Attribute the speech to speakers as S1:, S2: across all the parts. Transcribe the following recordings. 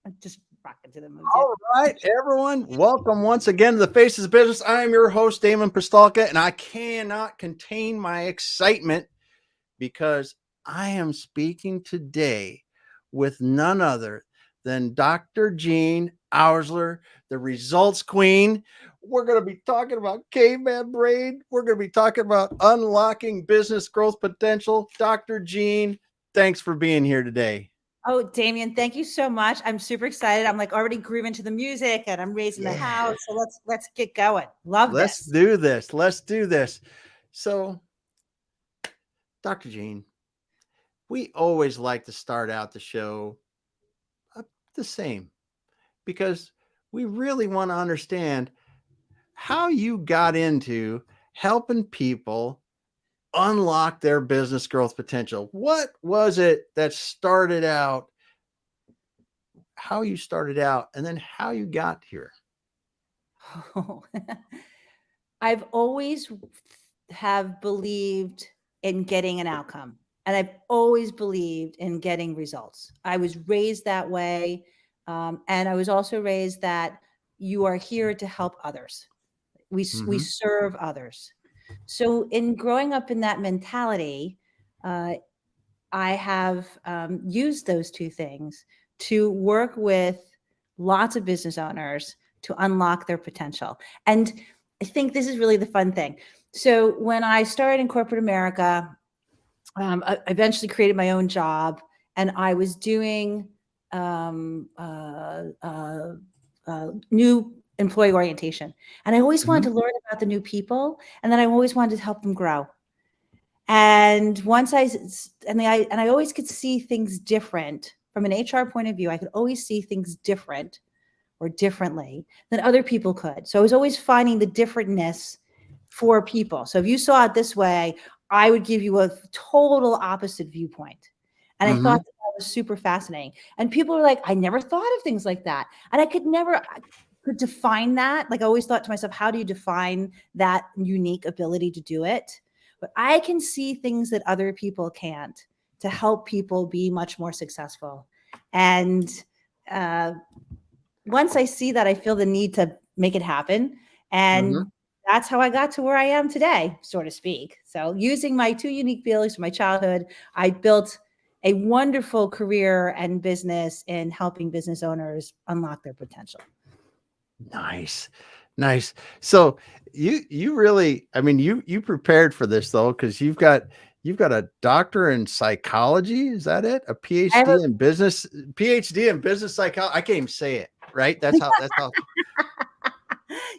S1: I'm just rocking to the mood.
S2: All right, everyone, welcome once again to the Faces of Business. I am your host, Damon Pistolka, and I cannot contain my excitement because I am speaking today with none other than Dr. Jean Oursler, the results queen. We're going to be talking about caveman brain. We're going to be talking about unlocking business growth potential. Dr. Jean, thanks for being here today.
S1: Oh, Damien, thank you so much. I'm super excited. I'm like already grooving to the music and I'm raising the
S2: Yeah.
S1: house. So let's get going. Love
S2: Let's
S1: this.
S2: do this. Let's do this. So, Dr. Jean, we always like to start out the show the same because we really want to understand how you got into helping people unlock their business growth potential. What was it that started out, how you started out, and then how you got here?
S1: Oh, I've always have believed in getting an outcome. And I've always believed in getting results. I was raised that way. And I was also raised that you are here to help others. We
S2: Mm-hmm.
S1: serve others. So in growing up in that mentality, uh, I have used those two things to work with lots of business owners to unlock their potential. And I think this is really the fun thing. So when I started in corporate America, I eventually created my own job, and I was doing new employee orientation. And I always
S2: Mm-hmm.
S1: wanted to learn about the new people, and then I always wanted to help them grow. And once I always could see things different from an HR point of view. I could always see things different or differently than other people could. So I was always finding the differentness for people. So if you saw it this way, I would give you a total opposite viewpoint. And I
S2: Mm-hmm.
S1: thought that was super fascinating. And people were like, I never thought of things like that. And I could define that. Like I always thought to myself, how do you define that unique ability to do it? But I can see things that other people can't to help people be much more successful. And uh, once I see that, I feel the need to make it happen.
S2: Mm-hmm.
S1: And that's how I got to where I am today, so to speak. So, using my two unique feelings from my childhood, I built a wonderful career and business in helping business owners unlock their potential.
S2: Nice. Nice. So you really, I mean, you prepared for this though, because you've got a doctor in psychology. Is that it? A
S1: I have a
S2: PhD in business psychology. I can't even say it, right? That's how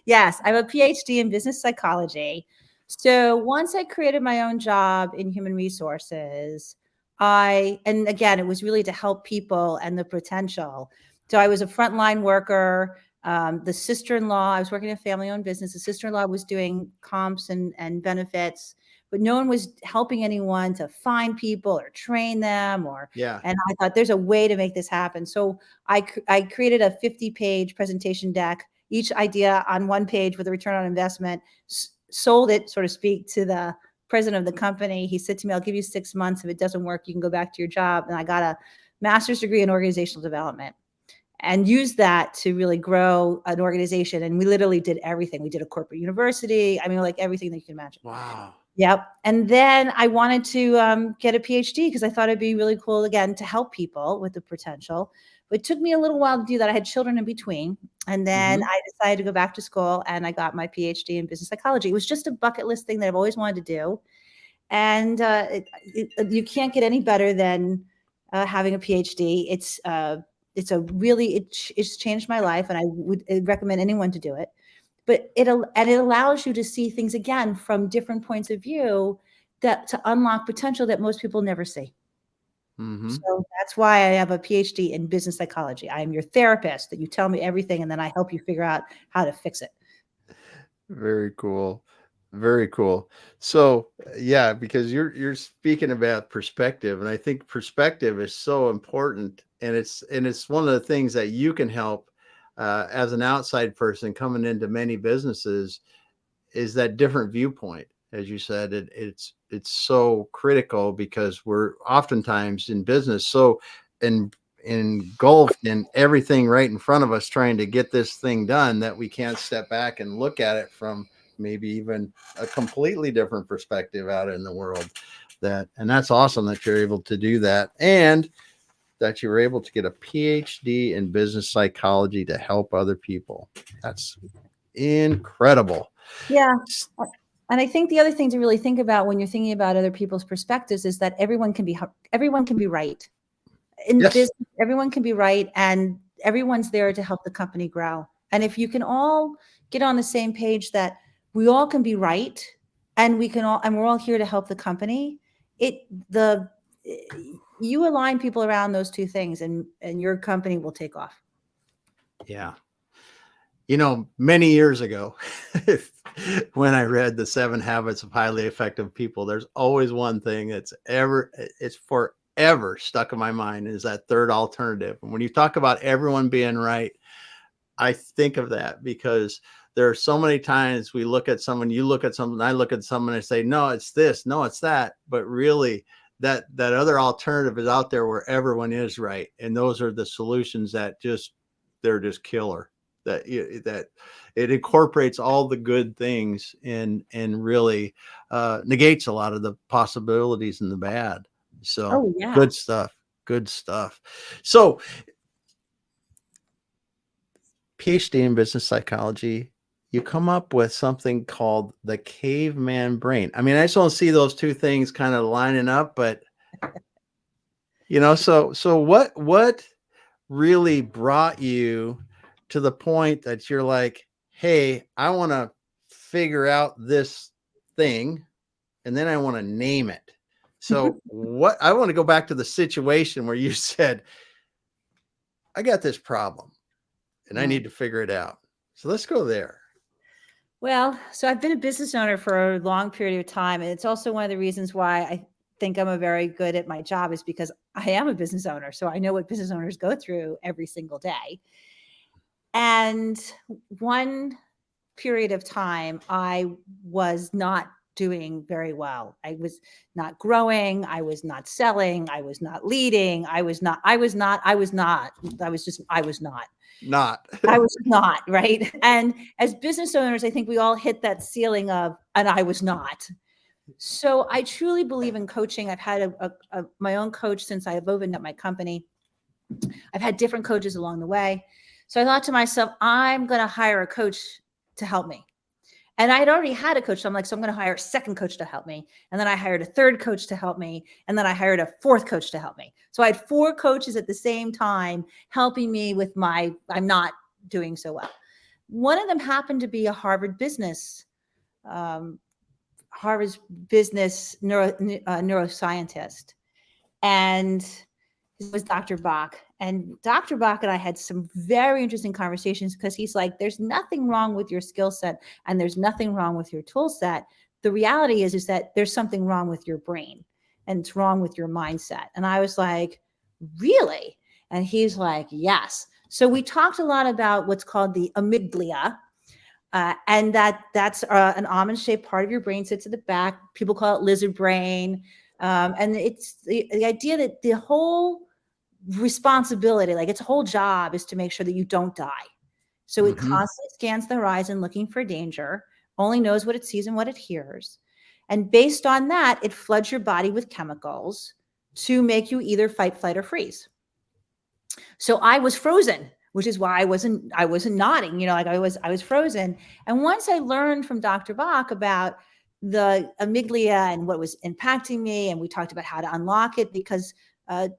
S1: Yes, I have a PhD in business psychology. So once I created my own job in human resources, and again, it was really to help people and the potential. So I was a frontline worker. The sister-in-law, I was working in a family-owned business. The sister-in-law was doing comps and benefits, but no one was helping anyone to find people or train them.
S2: yeah.
S1: And I thought there's a way to make this happen. So I created a 50-page presentation deck, each idea on one page with a return on investment, sold it, so to speak, to the president of the company. He said to me, I'll give you 6 months. If it doesn't work, you can go back to your job. And I got a master's degree in organizational development and used that to really grow an organization. And we literally did everything. We did a corporate university. I mean, like everything that you can imagine.
S2: Wow.
S1: Yep. And then I wanted to get a PhD because I thought it'd be really cool, again, to help people with the potential. But it took me a little while to do that. I had children in between. And then
S2: Mm-hmm.
S1: I decided to go back to school and I got my PhD in business psychology. It was just a bucket list thing that I've always wanted to do. And you can't get any better than having a PhD. It's a really, it's changed my life and I would recommend anyone to do it. But it allows you to see things again from different points of view, that to unlock potential that most people never see.
S2: Mm-hmm.
S1: So that's why I have a PhD in business psychology. I am your therapist that you tell me everything and then I help you figure out how to fix it.
S2: Very cool. Very cool. So, yeah, because you're speaking about perspective, and I think perspective is so important, and it's one of the things that you can help as an outside person coming into many businesses is that different viewpoint. As you said, it's so critical because we're oftentimes in business so in engulfed in everything right in front of us, trying to get this thing done, that we can't step back and look at it from maybe even a completely different perspective out in the world. And that's awesome that you're able to do that, and that you were able to get a PhD in business psychology to help other people. That's incredible.
S1: Yeah. And I think the other thing to really think about when you're thinking about other people's perspectives is that everyone can be right. In
S2: Yes.
S1: business, everyone can be right, and everyone's there to help the company grow. And if you can all get on the same page that we all can be right, and we're all here to help the company, you align people around those two things, and your company will take off.
S2: Yeah. Many years ago, when I read the 7 Habits of Highly Effective People, there's always one thing it's forever stuck in my mind, is that third alternative. And when you talk about everyone being right, I think of that, because there are so many times we look at someone, you look at someone, I look at someone and say, no, it's this, no, it's that. But really, that other alternative is out there where everyone is right. And those are the solutions that they're just killer. That it incorporates all the good things and really negates a lot of the possibilities and the bad. So
S1: Oh, yeah.
S2: good stuff. Good stuff. So PhD in business psychology, you come up with something called the caveman brain. I mean, I just don't see those two things kind of lining up, but so what really brought you to the point that you're like, hey, I want to figure out this thing, and then I want to name it. So I want to go back to the situation where you said, I got this problem and I need to figure it out. So let's go there.
S1: Well, so I've been a business owner for a long period of time. And it's also one of the reasons why I think I'm very good at my job, is because I am a business owner. So I know what business owners go through every single day. And one period of time, I was not doing very well. I was not growing. I was not selling. I was not leading. I was not.
S2: Not.
S1: I was not, right? And as business owners, I think we all hit that ceiling of, and I was not. So I truly believe in coaching. I've had my own coach since I've opened up my company. I've had different coaches along the way. So I thought to myself, I'm going to hire a coach to help me. And I had already had a coach. So I'm going to hire a second coach to help me. And then I hired a third coach to help me. And then I hired a fourth coach to help me. So I had 4 coaches at the same time helping me with I'm not doing so well. One of them happened to be a Harvard business neuroscientist. And it was Dr. Bach. And Dr. Bach and I had some very interesting conversations, because he's like, there's nothing wrong with your skill set and there's nothing wrong with your tool set. The reality is that there's something wrong with your brain, and it's wrong with your mindset. And I was like, really? And he's like, yes. So we talked a lot about what's called the amygdala. And that's an almond-shaped part of your brain, sits at the back. People call it lizard brain. And it's the idea that the whole responsibility, like its whole job, is to make sure that you don't die. So it constantly scans the horizon looking for danger, only knows what it sees and what it hears. And based on that, it floods your body with chemicals to make you either fight, flight, or freeze. So I was frozen, which is why I wasn't nodding, like I was frozen. And once I learned from Dr. Bach about the amygdala and what was impacting me, and we talked about how to unlock it, because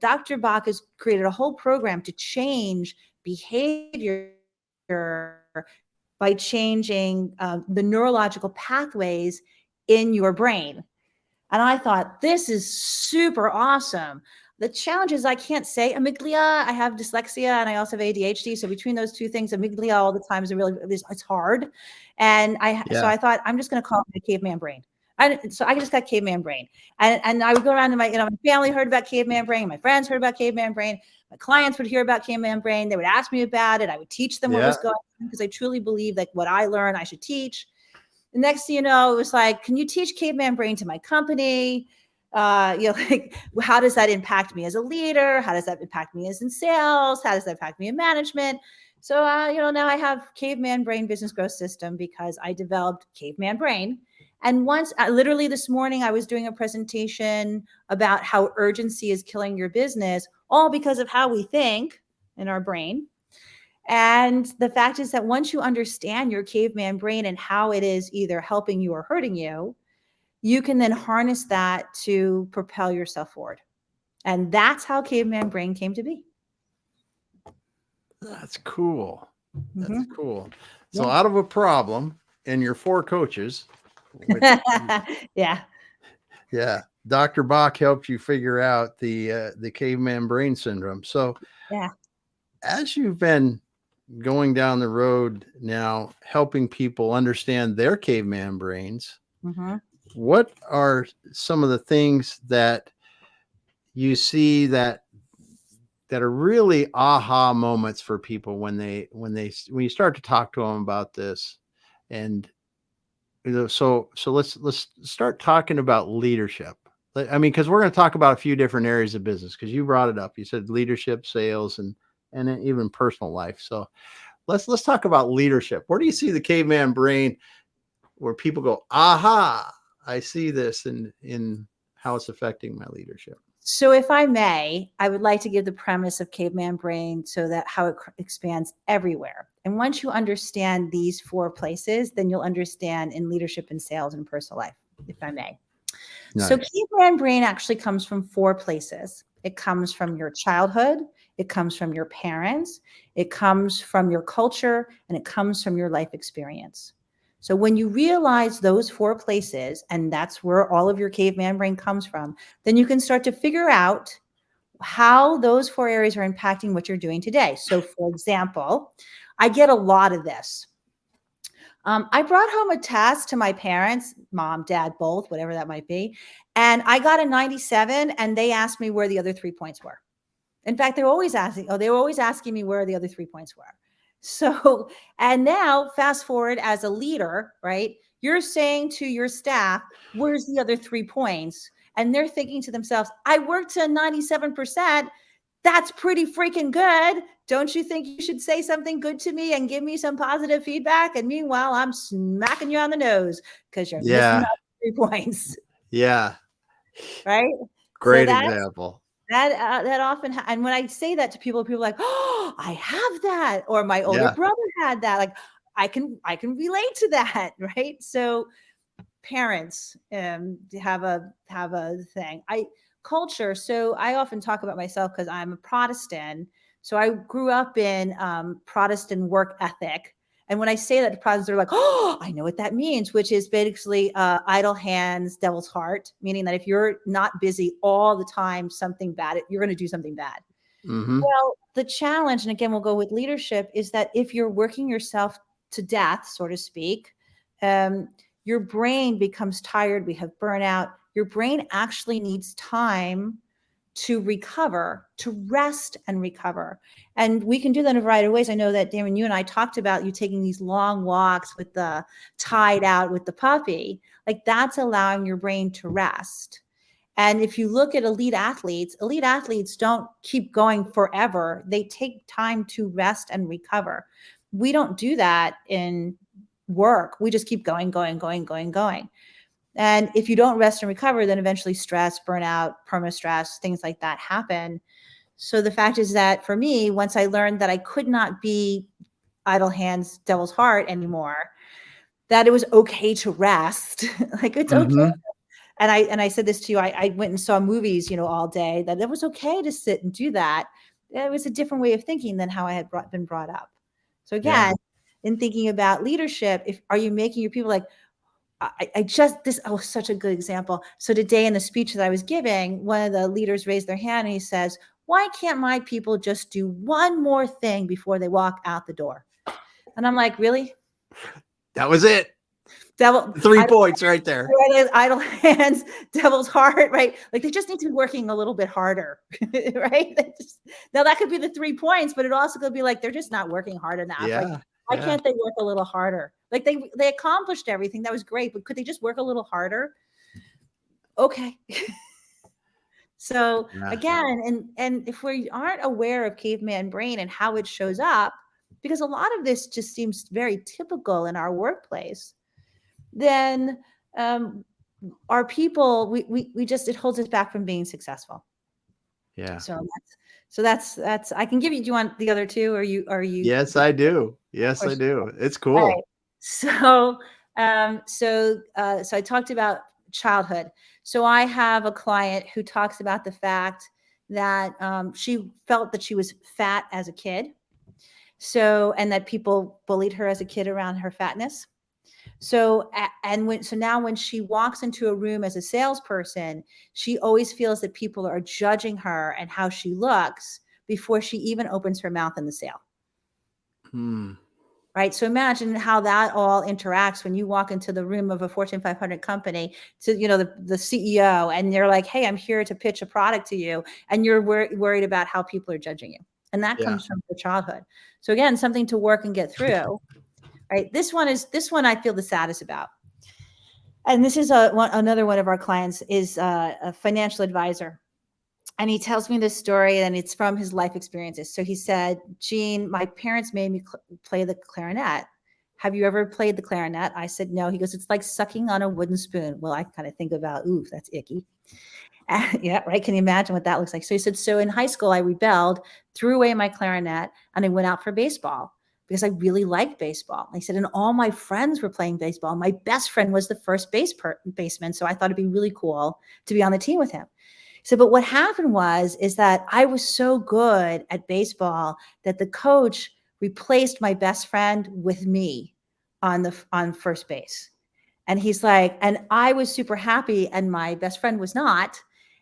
S1: Dr. Bach has created a whole program to change behavior by changing the neurological pathways in your brain. And I thought, this is super awesome. The challenge is I can't say amygdala. I have dyslexia and I also have ADHD. So between those two things, amygdala all the time it's hard. And so I thought, I'm just going to call it the caveman brain. So I just got caveman brain. And I would go around to my family heard about caveman brain. My friends heard about caveman brain. My clients would hear about caveman brain. They would ask me about it. I would teach them what was going on, because I truly believe that what I learn, I should teach. The next thing you know, it was like, can you teach caveman brain to my company? Like, how does that impact me as a leader? How does that impact me as in sales? How does that impact me in management? So, now I have Caveman Brain Business Growth System because I developed Caveman Brain. And once, literally this morning, I was doing a presentation about how urgency is killing your business, all because of how we think in our brain. And the fact is that once you understand your caveman brain and how it is either helping you or hurting you, you can then harness that to propel yourself forward. And that's how caveman brain came to be.
S2: That's cool. That's
S1: Mm-hmm.
S2: cool. So
S1: Yeah.
S2: out of a problem and your 4 coaches, which,
S1: Yeah.
S2: yeah, Dr. Bach helped you figure out the caveman brain syndrome. So
S1: Yeah.
S2: as you've been going down the road now, helping people understand their caveman brains,
S1: Mm-hmm.
S2: what are some of the things that you see that are really aha moments for people when you start to talk to them about this? And so let's start talking about leadership. I mean, because we're going to talk about a few different areas of business, because you brought it up. You said leadership, sales, and even personal life. So let's talk about leadership. Where do you see the caveman brain where people go, aha, I see this in how it's affecting my leadership?
S1: So if I may, I would like to give the premise of caveman brain so that how it expands everywhere. And once you understand these 4 places, then you'll understand in leadership and sales and personal life, if I may. So
S2: Nice.
S1: caveman brain actually comes from 4 places. It comes from your childhood, it comes from your parents, it comes from your culture, and it comes from your life experience. So when you realize those 4 places, and that's where all of your caveman brain comes from, then you can start to figure out how those 4 areas are impacting what you're doing today. So for example, I get a lot of this. I brought home a test to my parents, mom, dad, both, whatever that might be. And I got a 97 and they asked me where the other 3 points were. In fact, they were always asking me where the other 3 points were. So, and now fast forward as a leader, right? You're saying to your staff, where's the other 3 points? And they're thinking to themselves, I worked to 97%. That's pretty freaking good. Don't you think you should say something good to me and give me some positive feedback? And meanwhile, I'm smacking you on the nose because you're missing
S2: Yeah.
S1: out 3 points,
S2: Yeah.
S1: right? So
S2: Great example.
S1: that often, and when I say that to people, people are like, oh, I have that, or my older
S2: Yeah.
S1: brother had that. Like, I can relate to that, right? So parents have a thing. Culture. So I often talk about myself because I'm a Protestant. So I grew up in Protestant work ethic. And when I say that to Protestants, they're like, oh, I know what that means, which is basically idle hands, devil's heart, meaning that if you're not busy all the time, something bad, you're going to do something bad.
S2: Mm-hmm.
S1: Well, the challenge, and again, we'll go with leadership, is that if you're working yourself to death, so to speak, your brain becomes tired. We have burnout. Your brain actually needs time to recover, to rest and recover. And we can do that in a variety of ways. I know that, Damon, you and I talked about you taking these long walks with the tied out with the puppy. Like, that's allowing your brain to rest. And if you look at elite athletes don't keep going forever. They take time to rest and recover. We don't do that in work. We just keep going, going, going, going, going. And if you don't rest and recover, then eventually stress, burnout, perma-stress, things like that happen. So the fact is that for me, once I learned that I could not be idle hands, devil's heart anymore, that it was okay to rest. Like, it's okay.
S2: Mm-hmm.
S1: And I said this to you, I went and saw movies, all day, that it was okay to sit and do that. It was a different way of thinking than how I had been brought up. So
S2: Yeah.
S1: again, in thinking about leadership, are you making your people like, such a good example. So today in the speech that I was giving, one of the leaders raised their hand and he says, why can't my people just do one more thing before they walk out the door? And I'm like, really?
S2: That was it.
S1: Devil,
S2: 3 points right there.
S1: idle hands, devil's heart, right? Like, they just need to be working a little bit harder, right? Now that could be the 3 points, but it also could be like, they're just not working hard enough. Like,
S2: Yeah.
S1: why
S2: Yeah.
S1: can't they work a little harder? Like, they accomplished everything. That was great, but could they just work a little harder? Okay. So
S2: Yeah.
S1: again, and if we aren't aware of caveman brain and how it shows up, because a lot of this just seems very typical in our workplace, then our people, we just, it holds us back from being successful.
S2: Yeah.
S1: So that's I can give you, do you want the other two, or you?
S2: Yes, I do. Yes, I
S1: Question.
S2: do. It's
S1: All right.
S2: cool.
S1: So I talked about childhood. So I have a client who talks about the fact that she felt that she was fat as a kid. So, and that people bullied her as a kid around her fatness. So, so now when she walks into a room as a salesperson, she always feels that people are judging her and how she looks before she even opens her mouth in the sale.
S2: Hmm.
S1: Right. So imagine how that all interacts when you walk into the room of a Fortune 500 company to, the CEO, and they're like, hey, I'm here to pitch a product to you. And you're worried about how people are judging you. And that
S2: Yeah.
S1: comes from your childhood. So again, something to work and get through. Right. This one I feel the saddest about. And this is another one of our clients is a financial advisor. And he tells me this story, and it's from his life experiences. So he said, Jean, my parents made me play the clarinet. Have you ever played the clarinet? I said, no. He goes, it's like sucking on a wooden spoon. Well, I kind of think about, ooh, that's icky. Yeah, right. Can you imagine what that looks like? So he said, so in high school, I rebelled, threw away my clarinet, and I went out for baseball because I really liked baseball. And he said, and all my friends were playing baseball. My best friend was the first baseman. So I thought it'd be really cool to be on the team with him. So, but what happened is that I was so good at baseball that the coach replaced my best friend with me on first base. And he's like, and I was super happy, and my best friend was not.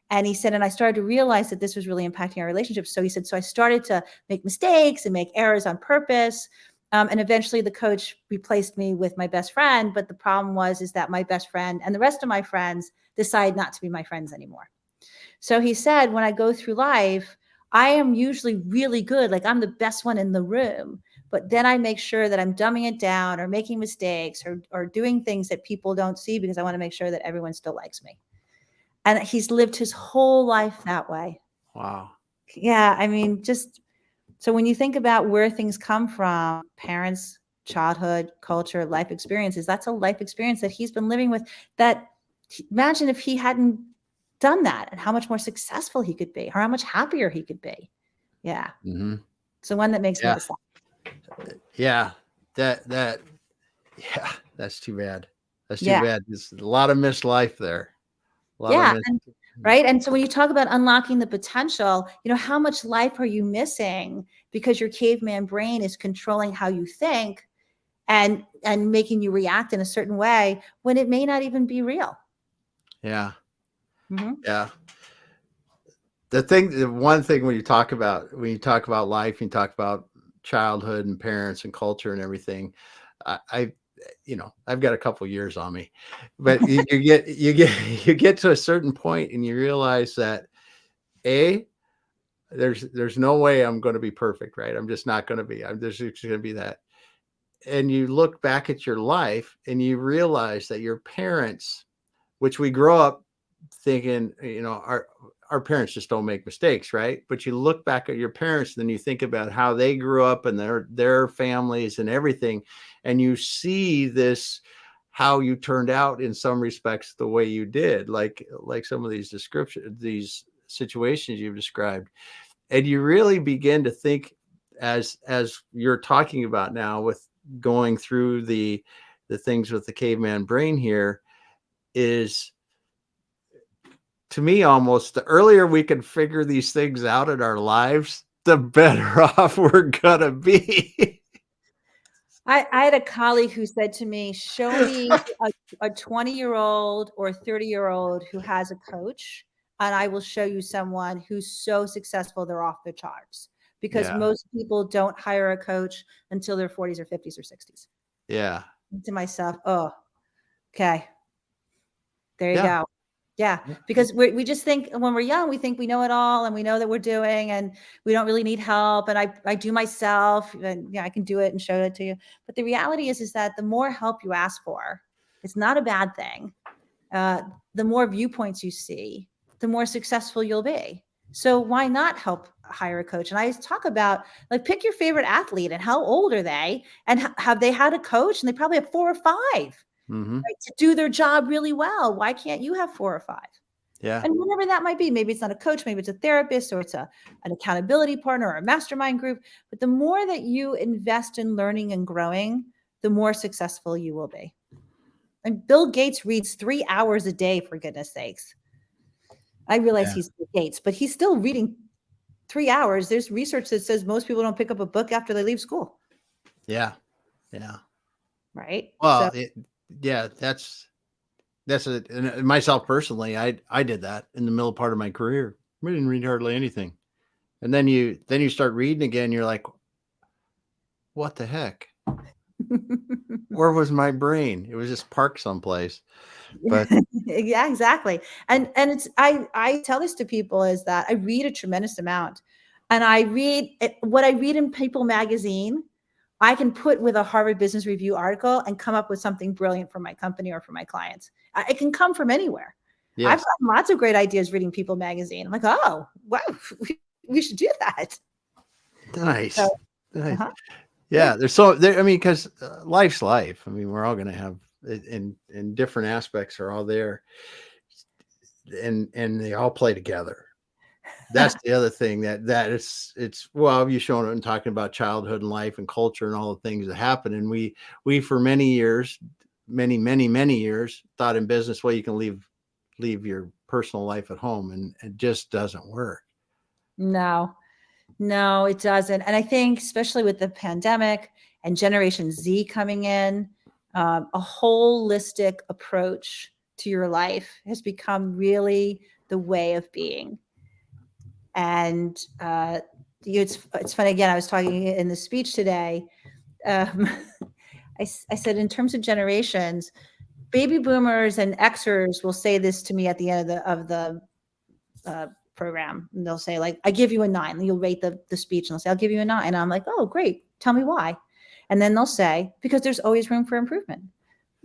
S1: And he said, and I started to realize that this was really impacting our relationship. So he said, so I started to make mistakes and make errors on purpose. And eventually the coach replaced me with my best friend. But the problem is that my best friend and the rest of my friends decided not to be my friends anymore. So he said, when I go through life, I am usually really good. Like I'm the best one in the room. But then I make sure that I'm dumbing it down or making mistakes or doing things that people don't see because I want to make sure that everyone still likes me. And he's lived his whole life that way.
S2: Wow.
S1: Yeah. I mean, just so when you think about where things come from, parents, childhood, culture, life experiences, that's a life experience that he's been living with. That imagine if he hadn't done that and how much more successful he could be, or how much happier he could be. Yeah.
S2: Mm-hmm.
S1: It's the one that makes me
S2: Yeah.
S1: the sad.
S2: Yeah. Yeah, that's too bad. That's too
S1: Yeah.
S2: bad. There's a lot of missed life there. A lot of
S1: Yeah.
S2: missed.
S1: Right. And so when you talk about unlocking the potential, how much life are you missing because your caveman brain is controlling how you think and making you react in a certain way when it may not even be real.
S2: Yeah.
S1: Mm-hmm.
S2: Yeah. The one thing when you talk about life, you talk about childhood and parents and culture and everything. I I've got a couple years on me, but you get you get to a certain point and you realize that there's no way I'm going to be perfect, right? I'm just not going to be. There's just going to be that. And you look back at your life and you realize that your parents, which we grow up thinking, our parents just don't make mistakes, right? But you look back at your parents, then you think about how they grew up and their families and everything, and you see this how you turned out in some respects the way you did, like some of these situations you've described, and you really begin to think as you're talking about now with going through the things with the caveman brain here is, to me, almost the earlier we can figure these things out in our lives, the better off we're gonna be.
S1: I had a colleague who said to me, show me a 20-year-old or 30-year-old who has a coach, and I will show you someone who's so successful they're off the charts. Because
S2: Yeah.
S1: most people don't hire a coach until their 40s or 50s or 60s.
S2: Yeah.
S1: To myself, oh, okay, there you
S2: Yeah.
S1: go. Yeah,
S2: Yeah.
S1: because we just think when we're young, we think we know it all and we know that we're doing and we don't really need help. And I do myself and I can do it and show it to you. But the reality is that the more help you ask for, it's not a bad thing. The more viewpoints you see, the more successful you'll be. So why not help hire a coach? And I talk about, like, pick your favorite athlete and how old are they, and have they had a coach? And they probably have 4 or 5,
S2: Mm-hmm.
S1: right, to do their job really well. Why can't you have 4 or 5?
S2: Yeah.
S1: And whatever that might be, maybe it's not a coach, maybe it's a therapist, or it's an accountability partner or a mastermind group. But the more that you invest in learning and growing, the more successful you will be. And Bill Gates reads 3 hours a day, for goodness sakes. I realize
S2: Yeah.
S1: he's Bill Gates, but he's still reading 3 hours. There's research that says most people don't pick up a book after they leave school.
S2: Yeah. Yeah.
S1: Right. So,
S2: Well, yeah, that's and myself personally, I did that in the middle part of my career. I didn't read hardly anything. And then you start reading again, you're like, what the heck? Where was my brain? It was just parked someplace. But
S1: yeah, exactly. And it's, I tell this to people, is that I read a tremendous amount, and I read what I read in People magazine, I can put with a Harvard Business Review article and come up with something brilliant for my company or for my clients. It can come from anywhere. I've
S2: yes,
S1: got lots of great ideas reading People magazine. I'm like, oh, wow, we should do that.
S2: nice.
S1: So,
S2: Nice.
S1: uh-huh. Yeah.
S2: Yeah, there's so there. I mean, because life's life. I mean, we're all going to have in different aspects are all there, and they all play together. That's the other thing that it's well, you shown it and talking about childhood and life and culture and all the things that happen. And we for many years, many years, thought in business, well, you can leave your personal life at home, and it just doesn't work.
S1: No, no, it doesn't. And I think, especially with the pandemic and Generation Z coming in, a holistic approach to your life has become really the way of being. And it's funny. Again, I was talking in the speech today. Um, I said, in terms of generations, baby boomers and Xers will say this to me at the end of the uh, program. And they'll say, like, I give you a 9. And you'll rate the speech, and they'll say, I'll give you a 9. And I'm like, oh, great. Tell me why. And then they'll say, because there's always room for improvement.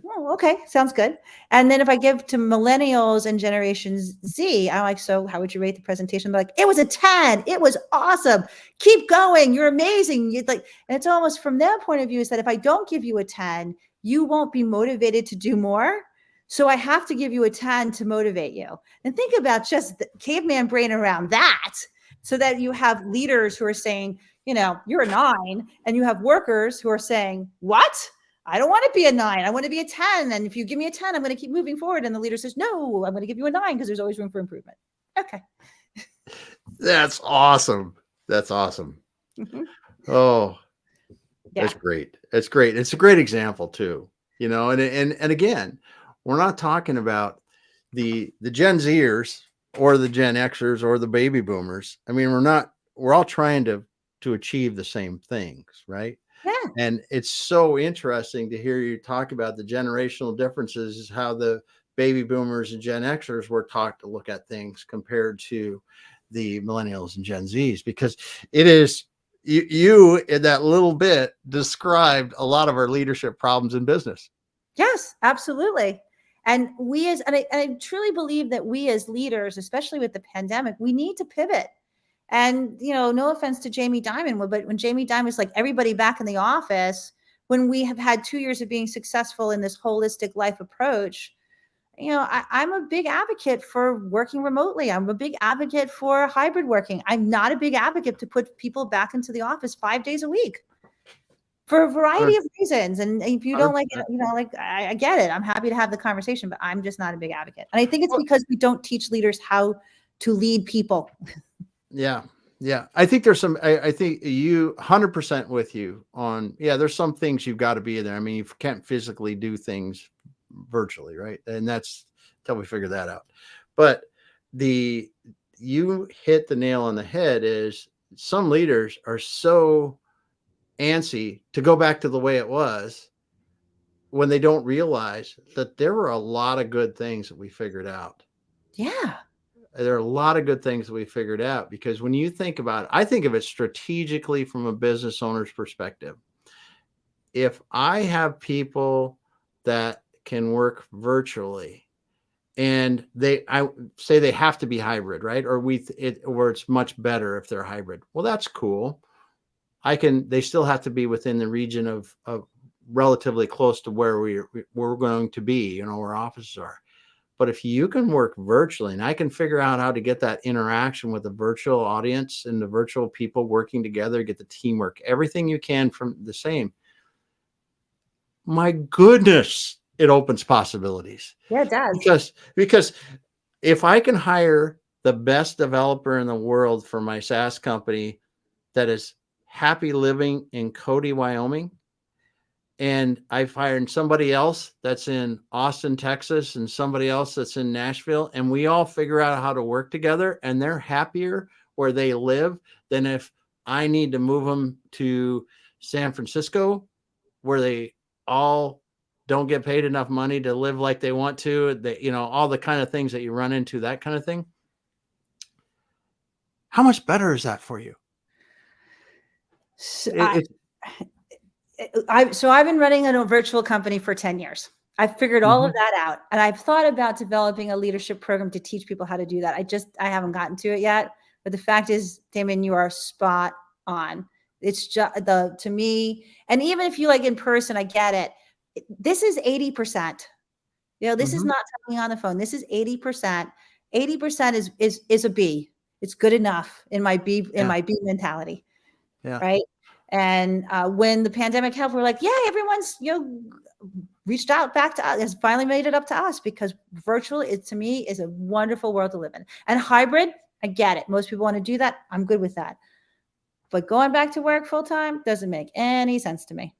S1: Oh, okay. Sounds good. And then if I give to millennials and Generation Z, I'm like, so how would you rate the presentation? They're like, it was a 10. It was awesome. Keep going. You're amazing. You'd like, and it's almost from their point of view, is that if I don't give you a 10, you won't be motivated to do more. So I have to give you a 10 to motivate you. And think about just the caveman brain around that, so that you have leaders who are saying, you're a 9, and you have workers who are saying, what? I don't want to be a 9. I want to be a 10. And if you give me a 10, I'm going to keep moving forward. And the leader says, no, I'm going to give you a 9 because there's always room for improvement. Okay.
S2: That's awesome. That's awesome.
S1: Mhm.
S2: Oh,
S1: Yeah.
S2: that's great. That's great. It's a great example too. And again, we're not talking about the Gen Zers or the Gen Xers or the baby boomers. I mean, we're all trying to achieve the same things, right?
S1: Yeah.
S2: And it's so interesting to hear you talk about the generational differences, is how the baby boomers and Gen Xers were taught to look at things compared to the millennials and Gen Zs, because it is you in that little bit described a lot of our leadership problems in business.
S1: Yes, absolutely. And I truly believe that we as leaders, especially with the pandemic, we need to pivot. And, no offense to Jamie Dimon, but when Jamie Dimon's like, everybody back in the office, when we have had 2 years of being successful in this holistic life approach, I'm a big advocate for working remotely. I'm a big advocate for hybrid working. I'm not a big advocate to put people back into the office 5 days a week for a variety of reasons. And if you don't like it,
S2: 100%.
S1: like, I get it. I'm happy to have the conversation, but I'm just not a big advocate. And I think it's
S2: Well,
S1: because we don't teach leaders how to lead people.
S2: yeah. Yeah. I think there's I think you 100% with you on, yeah, there's some things you've got to be there. I mean, you can't physically do things virtually, right? And that's till we figure that out. But you hit the nail on the head, is some leaders are so antsy to go back to the way it was, when they don't realize that there were a lot of good things that we figured out.
S1: Yeah.
S2: There are a lot of good things that we figured out, because when you think about it, I think of it strategically from a business owner's perspective. If I have people that can work virtually, and I say they have to be hybrid, right? Or or it's much better if they're hybrid. Well, that's cool. They still have to be within the region of relatively close to where we're going to be, where offices are. But if you can work virtually, and I can figure out how to get that interaction with the virtual audience and the virtual people working together, get the teamwork, everything you can from the same, my goodness, it opens possibilities.
S1: Yeah, it does.
S2: Because if I can hire the best developer in the world for my SaaS company that is happy living in Cody, Wyoming, and I've hired somebody else that's in Austin, Texas, and somebody else that's in Nashville, and we all figure out how to work together, and they're happier where they live than if I need to move them to San Francisco, where they all don't get paid enough money to live like they want to. All the kind of things that you run into, that kind of thing. How much better is that for you?
S1: So
S2: It,
S1: I've been running a virtual company for 10 years. I've figured all of that out, and I've thought about developing a leadership program to teach people how to do that. I haven't gotten to it yet, but the fact is, Damon, you are spot on. It's just to me, and even if you like in person, I get it. This is 80%. This is not talking on the phone. This is 80%. 80% is a B. It's good enough in my B mentality.
S2: Yeah.
S1: Right. And when the pandemic happened, we're like, yeah, everyone's, reached out back to us, has finally made it up to us, because virtual, to me, is a wonderful world to live in. And hybrid, I get it. Most people want to do that. I'm good with that. But going back to work full time doesn't make any sense to me.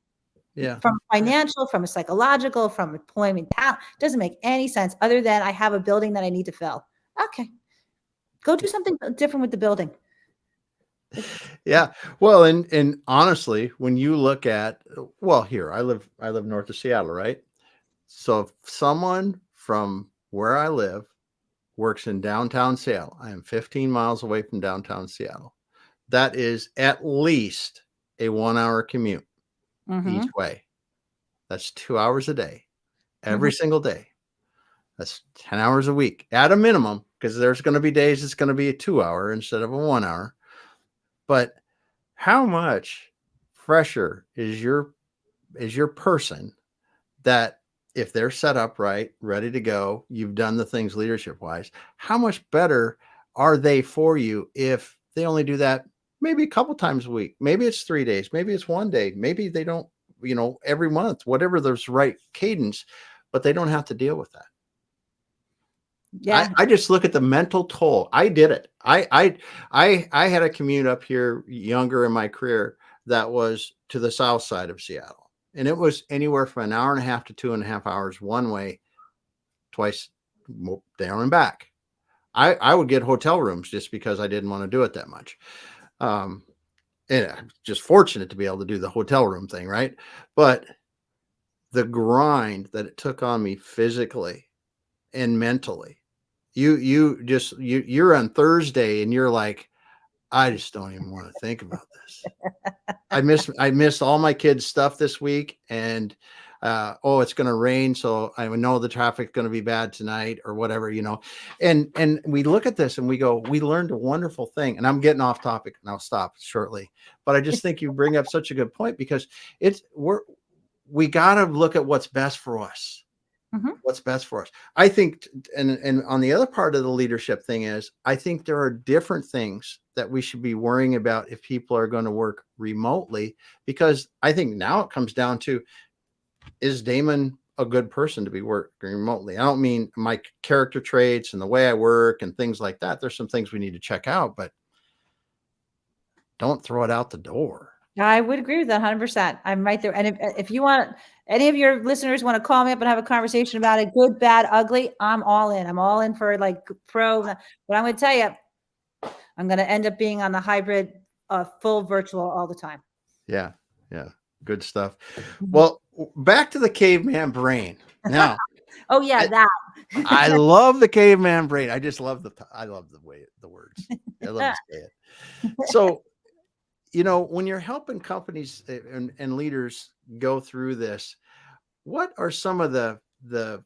S2: Yeah.
S1: From financial, from a psychological, from employment, doesn't make any sense other than I have a building that I need to fill. Okay. Go do something different with the building.
S2: Yeah. Well, and honestly, when you look at, here, I live north of Seattle, right? So if someone from where I live works in downtown Seattle, I am 15 miles away from downtown Seattle. That is at least a 1-hour commute each way. That's 2 hours a day, every single day. That's 10 hours a week at a minimum, because there's going to be days it's going to be a 2-hour instead of a 1 hour. But how much fresher is your person that if they're set up right, ready to go, you've done the things leadership wise, how much better are they for you if they only do that maybe a couple times a week? Maybe it's 3 days, maybe it's 1 day, maybe they don't, every month, whatever there's right cadence, but they don't have to deal with that.
S1: Yeah.
S2: I just look at the mental toll. I did it. I had a commute up here younger in my career that was to the south side of Seattle. And it was anywhere from 1.5 to 2.5 hours one way, twice down and back. I would get hotel rooms just because I didn't want to do it that much. And I'm just fortunate to be able to do the hotel room thing, right? But the grind that it took on me physically and mentally, you're on Thursday and you're like, I just don't even want to think about this. I missed all my kids' stuff this week, and it's going to rain, so I know the traffic's going to be bad tonight or whatever, And we look at this and we go, we learned a wonderful thing. And I'm getting off topic, and I'll stop shortly. But I just think you bring up such a good point, because we got to look at what's best for us. What's best for us. I think, and on the other part of the leadership thing is, I think there are different things that we should be worrying about if people are going to work remotely, because I think now it comes down to, is Damon a good person to be working remotely? I don't mean my character traits and the way I work and things like that. There's some things we need to check out, but don't throw it out the door.
S1: I would agree with that 100%. I'm right there. And if you want, any of your listeners want to call me up and have a conversation about it, good, bad, ugly, I'm all in. I'm all in for like pro. But I'm going to tell you, I'm going to end up being on the hybrid, full virtual all the time.
S2: Yeah. Yeah. Good stuff. Well, back to the caveman brain. Now,
S1: oh yeah, that.
S2: I love the caveman brain. I just love the way the words. I love to say it. So, when you're helping companies and leaders go through this, what are some of the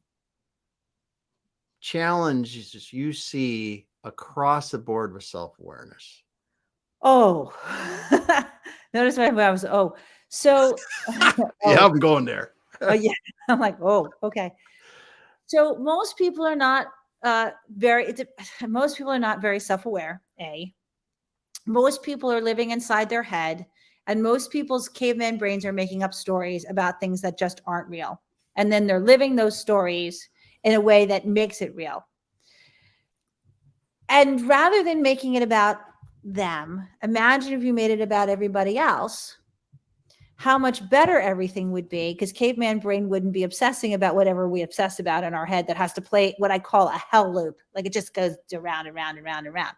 S2: challenges you see across the board with self-awareness?
S1: Oh, notice my I was, so,
S2: Yeah,
S1: oh,
S2: I'm going there.
S1: yeah. I'm like, oh, okay. So most people are not most people are not very self-aware. Most people are living inside their head, and most people's caveman brains are making up stories about things that just aren't real. And then they're living those stories in a way that makes it real. And rather than making it about them, imagine if you made it about everybody else, how much better everything would be, because caveman brain wouldn't be obsessing about whatever we obsess about in our head that has to play what I call a hell loop. Like it just goes around and round and round and round.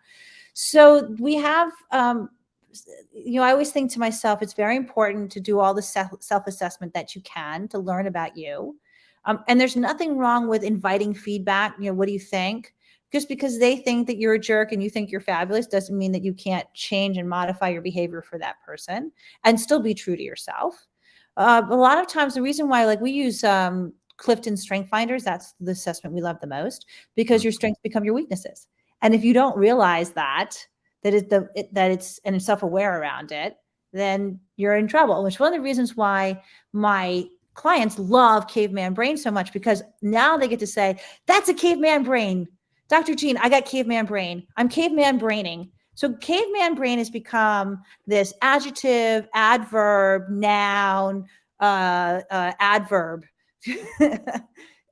S1: So we have, I always think to myself, it's very important to do all the self-assessment that you can to learn about you. And there's nothing wrong with inviting feedback. What do you think? Just because they think that you're a jerk and you think you're fabulous doesn't mean that you can't change and modify your behavior for that person and still be true to yourself. A lot of times the reason why, like we use Clifton Strength Finders, that's the assessment we love the most, because your strengths become your weaknesses. And if you don't realize that it's and self-aware around it, then you're in trouble. Which is one of the reasons why my clients love caveman brain so much, because now they get to say, that's a caveman brain. Dr. Jean, I got caveman brain. I'm caveman braining. So caveman brain has become this adjective, adverb, noun, adverb,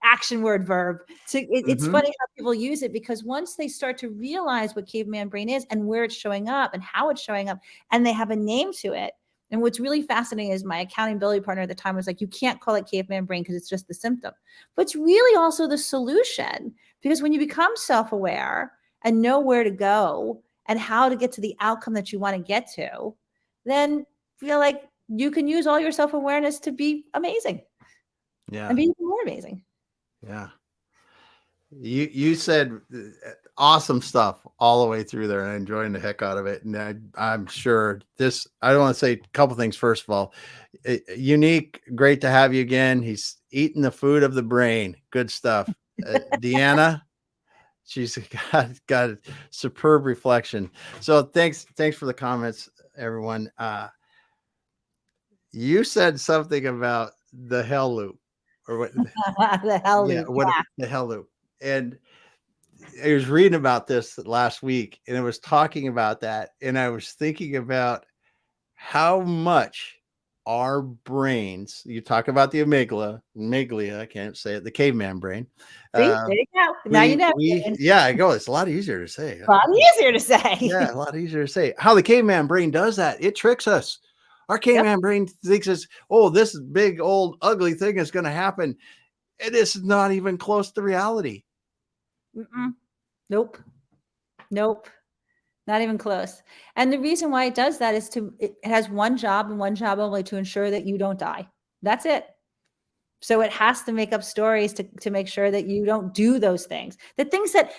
S1: action word, verb. So it's funny how people use it, because once they start to realize what caveman brain is and where it's showing up and how it's showing up, and they have a name to it. And what's really fascinating is my accountability partner at the time was like, you can't call it caveman brain because it's just the symptom. But it's really also the solution, because when you become self-aware and know where to go and how to get to the outcome that you want to get to, then feel like you can use all your self-awareness to be amazing.
S2: Yeah.
S1: And be even more amazing.
S2: Yeah. You said awesome stuff all the way through there, and I'm enjoying the heck out of it. And I'm sure I don't want to say a couple things. First of all, Unique, great to have you again. He's eating the food of the brain. Good stuff. Deanna, she's got a superb reflection. So thanks for the comments, everyone. You said something about the hell loop, or what?
S1: The hell loop.
S2: The hell loop. And I was reading about this last week, and it was talking about that. And I was thinking about how much our brains, you talk about the amygdala, I can't say it, the caveman brain.
S1: See, there you go. Now you know.
S2: Yeah, I go, it's a lot easier to say.
S1: A lot easier to say.
S2: Yeah, a lot easier to say. How the caveman brain does that, it tricks us. Our caveman brain thinks this big, old, ugly thing is going to happen. It is not even close to reality.
S1: Nope. Not even close. And the reason why it does that is it has one job and one job only, to ensure that you don't die. That's it. So it has to make up stories to make sure that you don't do those things, the things that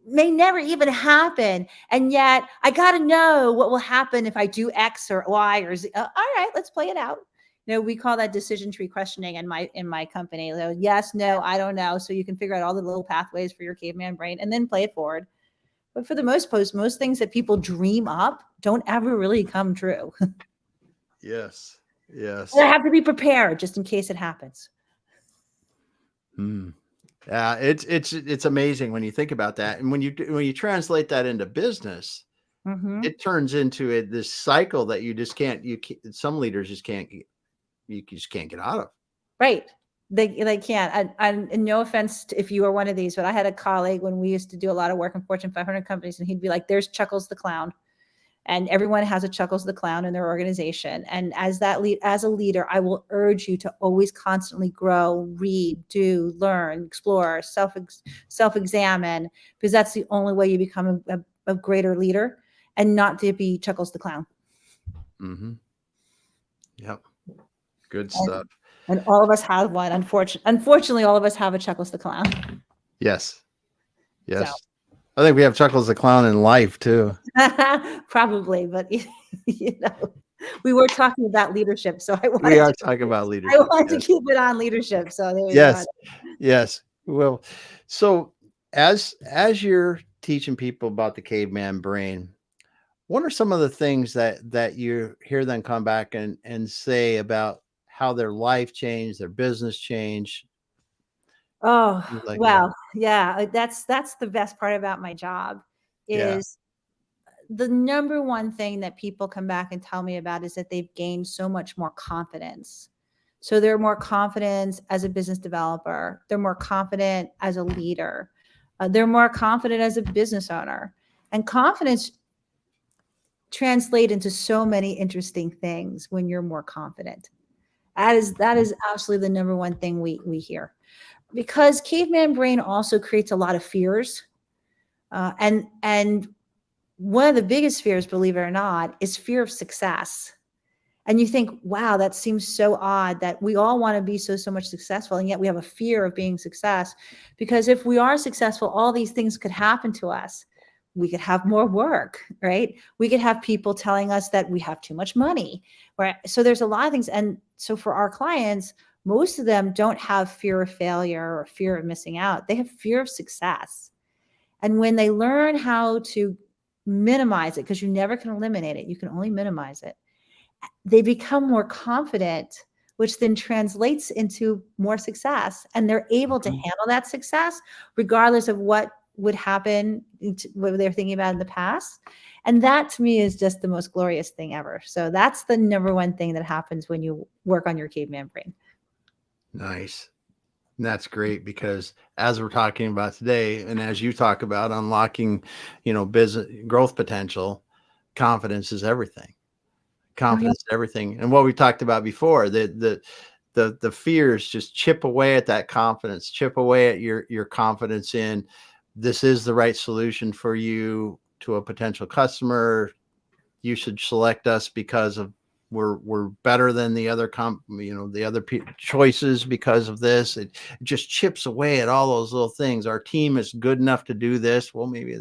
S1: may never even happen. And yet I got to know what will happen if I do X or Y or Z. All right, let's play it out. We call that decision tree questioning in my company. So yes, no, I don't know. So you can figure out all the little pathways for your caveman brain and then play it forward. But for the most things that people dream up don't ever really come true.
S2: Yes. Yes.
S1: They have to be prepared just in case it happens.
S2: Yeah, it's amazing when you think about that, and when you translate that into business, it turns into this cycle that you just can't. Some leaders just can't. You just can't get out of.
S1: Right. They can't. And no offense if you are one of these, but I had a colleague when we used to do a lot of work in Fortune 500 companies, and he'd be like, "There's Chuckles the clown." And everyone has a Chuckles the clown in their organization. And as a leader, I will urge you to always constantly grow, read, do, learn, explore, self-examine, because that's the only way you become a greater leader, and not to be Chuckles the clown.
S2: Yep. Good stuff.
S1: And all of us have one. Unfortunately, all of us have a Chuckles the clown.
S2: Yes. So. I think we have Chuckles the clown in life too.
S1: Probably, but we were talking about leadership, so
S2: we are talking about leadership.
S1: I wanted to keep it on leadership. So there you
S2: go. Yes. Well, so as you're teaching people about the caveman brain, what are some of the things that you hear them come back and say about how their life changed, their business changed,
S1: Oh,
S2: things like that?
S1: well, yeah, that's the best part about my job
S2: Yeah.
S1: is the number one thing that people come back and tell me about is that they've gained so much more confidence. So they're more confident as a business developer. They're more confident as a leader. They're more confident as a business owner. And confidence translate into so many interesting things when you're more confident. That is absolutely the number one thing we hear. Because caveman brain also creates a lot of fears. And one of the biggest fears, believe it or not, is fear of success. And you think, wow, that seems so odd that we all want to be so much successful, and yet we have a fear of being success. Because if we are successful, all these things could happen to us. We could have more work, right? We could have people telling us that we have too much money, right? So there's a lot of things. And so for our clients, most of them don't have fear of failure or fear of missing out. They have fear of success. And when they learn how to minimize it, because you never can eliminate it, you can only minimize it, they become more confident, which then translates into more success. And they're able to
S2: Mhm.
S1: handle that success regardless of what would happen, what they're thinking about in the past. And that to me is just the most glorious thing ever. So that's the number one thing that happens when you work on your caveman brain.
S2: Nice. And that's great because as we're talking about today, and as you talk about unlocking, business growth potential, confidence is everything.
S1: Oh, yeah.
S2: Confidence is everything. And what we talked about before, the fears just chip away at that confidence, chip away at your confidence in this is the right solution for you to a potential customer. You should select us because of we're better than the other choices because of this. It just chips away at all those little things. Our team is good enough to do this. Well, maybe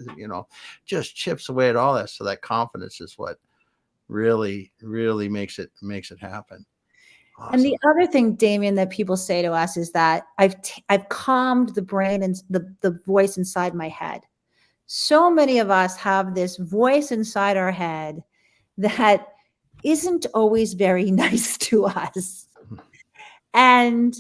S2: just chips away at all that. So that confidence is what really makes it happen.
S1: And the
S2: Awesome.
S1: other thing, Damien, that people say to us is that I've calmed the brain and the voice inside my head. So many of us have this voice inside our head that isn't always very nice to us. And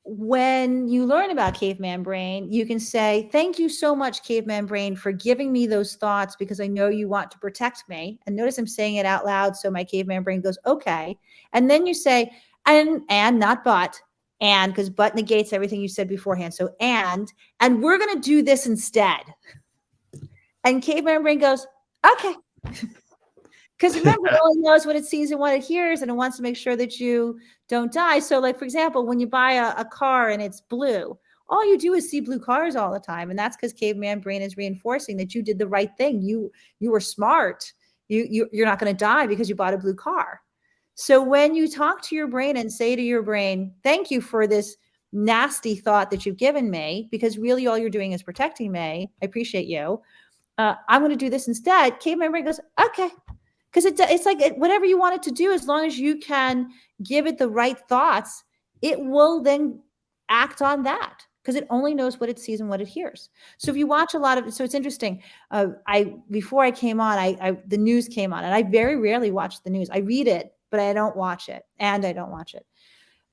S1: when you learn about caveman brain, you can say, thank you so much, caveman brain, for giving me those thoughts because I know you want to protect me. And notice I'm saying it out loud. So my caveman brain goes, okay. And then you say, and not but, and because but negates everything you said beforehand. So, and we're going to do this instead. And caveman brain goes, okay. Because remember, it only knows what it sees and what it hears, and it wants to make sure that you don't die. So, like, for example, when you buy a car and it's blue, all you do is see blue cars all the time. And that's because caveman brain is reinforcing that you did the right thing. You were smart. You're not going to die because you bought a blue car. So when you talk to your brain and say to your brain, thank you for this nasty thought that you've given me, because really all you're doing is protecting me. I appreciate you. I'm going to do this instead. Caveman brain goes, okay, because it's like whatever you want it to do, as long as you can give it the right thoughts, it will then act on that because it only knows what it sees and what it hears. So if you watch a lot of, so it's interesting. I before I came on, I the news came on, and I very rarely watch the news. I read it, but I don't watch it, and I don't watch it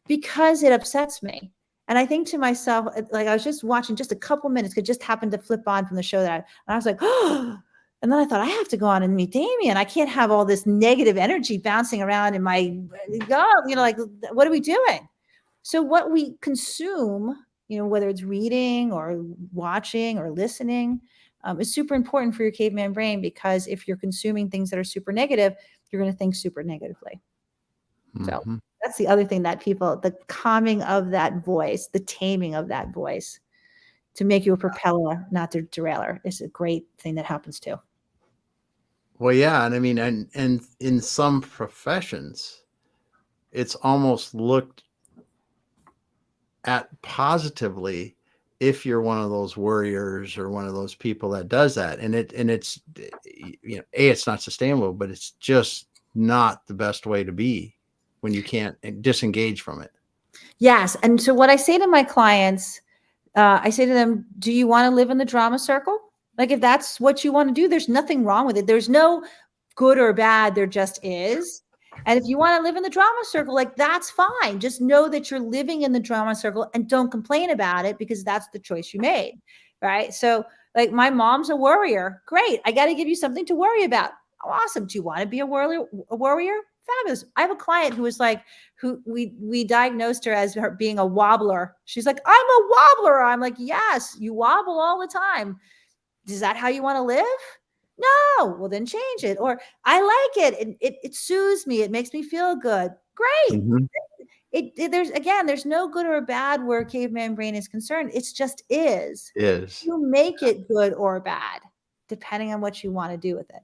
S1: because it upsets me. And I think to myself, like I was just watching just a couple minutes, it just happened to flip on from the show and I was like, oh, and then I thought I have to go on and meet Damien. I can't have all this negative energy bouncing around in my God, like, what are we doing? So what we consume, whether it's reading or watching or listening, is super important for your caveman brain, because if you're consuming things that are super negative, you're going to think super negatively. So
S2: Mhm.
S1: that's the other thing that the calming of that voice, the taming of that voice to make you a propeller, not a derailer, is a great thing that happens too.
S2: Well, yeah, and I mean, and in some professions, it's almost looked at positively if you're one of those warriors or one of those people that does that, and it's it's not sustainable, but it's just not the best way to be when you can't disengage from it.
S1: Yes. And so what I say to my clients, I say to them, do you want to live in the drama circle? Like, if that's what you want to do, there's nothing wrong with it. There's no good or bad. There just is. And if you want to live in the drama circle, like, that's fine. Just know that you're living in the drama circle and don't complain about it, because that's the choice you made. Right. So, like, my mom's a worrier. Great. I got to give you something to worry about. Awesome. Do you want to be a worrier? Fabulous. I have a client who was like, who we diagnosed her as her being a wobbler. She's like, I'm a wobbler. I'm like, yes, you wobble all the time. Is that how you want to live? No. Well, then change it. Or, I like it. It soothes me. It makes me feel good. Great.
S2: Mhm.
S1: There's no good or bad where caveman brain is concerned. It's just is.
S2: Is.
S1: You make it good or bad depending on what you want to do with it.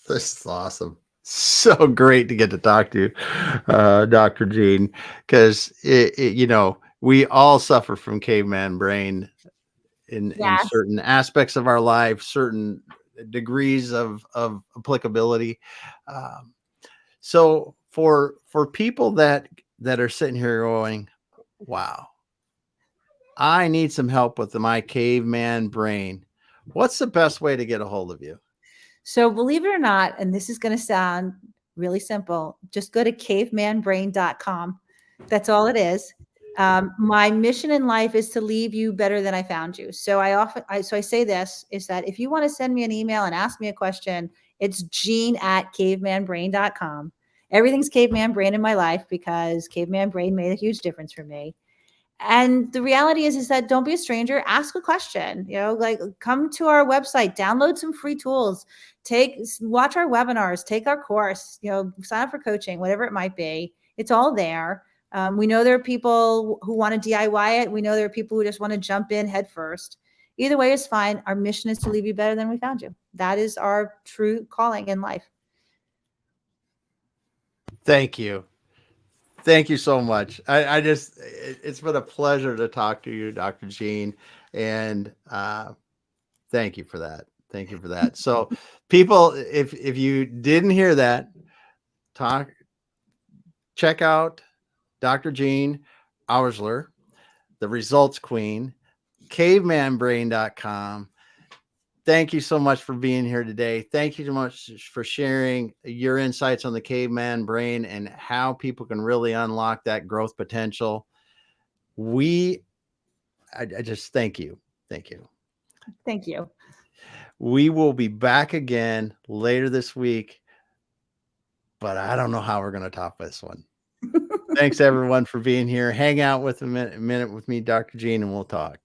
S2: This is awesome. So great to get to talk to you, Dr. Gene, because we all suffer from caveman brain in
S1: Yes.
S2: certain aspects of our life, certain degrees of applicability. Um, so for people that are sitting here going, wow, I need some help with my caveman brain, what's the best way to get a hold of you?
S1: So, believe it or not, and this is going to sound really simple, just go to cavemanbrain.com. That's all it is. My mission in life is to leave you better than I found you. So I say this is that if you want to send me an email and ask me a question, it's gene@cavemanbrain.com. Everything's caveman brain in my life because caveman brain made a huge difference for me. And the reality is that don't be a stranger, ask a question, like, come to our website, download some free tools, watch our webinars, take our course, sign up for coaching, whatever it might be. It's all there. We know there are people who want to DIY it. We know there are people who just want to jump in head first. Either way is fine. Our mission is to leave you better than we found you. That is our true calling in life.
S2: Thank you. Thank you so much. It's been a pleasure to talk to you, Dr. Gene. And thank you for that. Thank you for that. So people, if you didn't hear that, check out Dr. Gene Oursler, the results queen, cavemanbrain.com. Thank you so much for being here today. Thank you so much for sharing your insights on the caveman brain and how people can really unlock that growth potential. I just thank you. Thank you.
S1: Thank you.
S2: We will be back again later this week, but I don't know how we're going to top this one. Thanks everyone for being here. Hang out with a minute with me, Dr. Gene, and we'll talk.